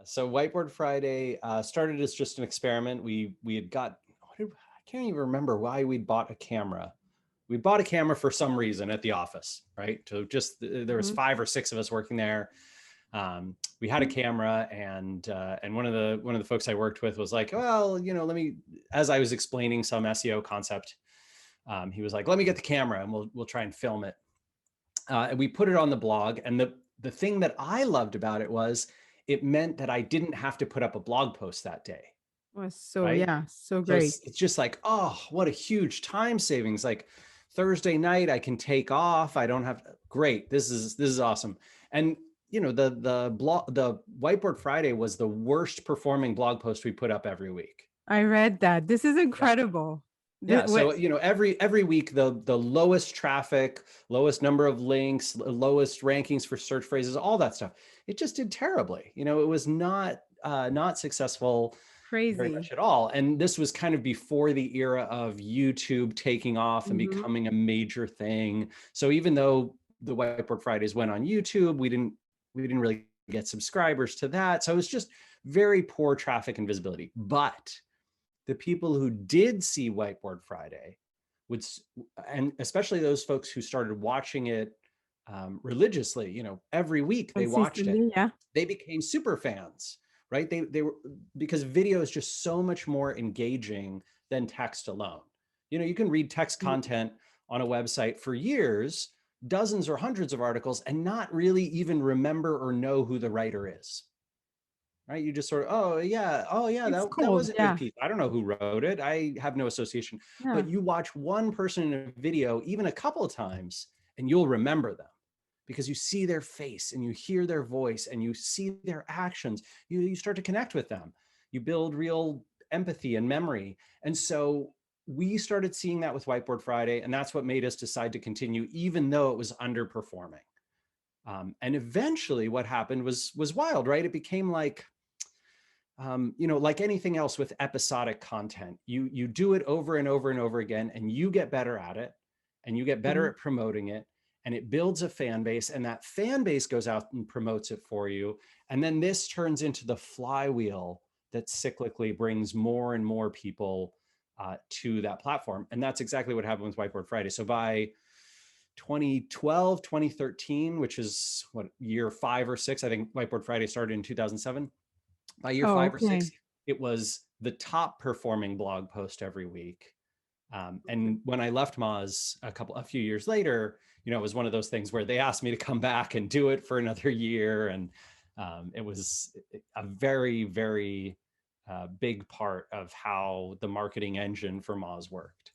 So Whiteboard Friday started as just an experiment. We had got, I can't even remember why we bought a camera. We bought a camera for some reason at the office, right? So just there was Mhm. 5 or 6 of us working there. We had a camera, and one of the folks I worked with was like, well, let me. As I was explaining some SEO concept, he was like, let me get the camera and we'll try and film it. And we put it on the blog. And the thing that I loved about it was it meant that I didn't have to put up a blog post that day, Was so right? yeah, so So great. it's just like, oh, what a huge time savings. Like Thursday night, I can take off. I don't have great. This is awesome. And the Whiteboard Friday was the worst performing blog post we put up every week. I read that. This is Yeah. incredible. Yeah, What so every week the lowest traffic, lowest number of links, lowest rankings for search phrases, all that stuff. It just did terribly. It was not successful very crazy. much at all. And this was kind of before the era of YouTube taking off and Mhm. becoming a major thing. So even though the Whiteboard Fridays went on YouTube, we didn't really get subscribers to that. So it was just very poor traffic and visibility. But the people who did see Whiteboard Friday would, and especially those folks who started watching it religiously, every week they watched it, Consistently, yeah. they became super fans, right? They were, because video is just so much more engaging than text alone. You can read text Mhm. content on a website for years, dozens or hundreds of articles, and not really even remember or know who the writer is, right? You just sort of, oh yeah, It's that cold, was a good yeah. piece. I don't know who wrote it. I have no association. Yeah. But you watch one person in a video, even a couple of times, and you'll remember them because you see their face and you hear their voice and you see their actions. You start to connect with them. You build real empathy and memory. And so we started seeing that with Whiteboard Friday, and that's what made us decide to continue, even though it was underperforming. And eventually, what happened was wild, right? It became like, like anything else with episodic content, you do it over and over and over again, and you get better at it, and you get better Mhm. at promoting it, and it builds a fan base, and that fan base goes out and promotes it for you, and then this turns into the flywheel that cyclically brings more and more people to that platform, and that's exactly what happened with Whiteboard Friday. So by 2012, 2013, which is what, year 5 or 6, I think Whiteboard Friday started in 2007. By year Oh, 5 or 6, okay. it was the top performing blog post every week. And when I left Moz a few years later, it was one of those things where they asked me to come back and do it for another year. And it was a very, very big part of how the marketing engine for Moz worked.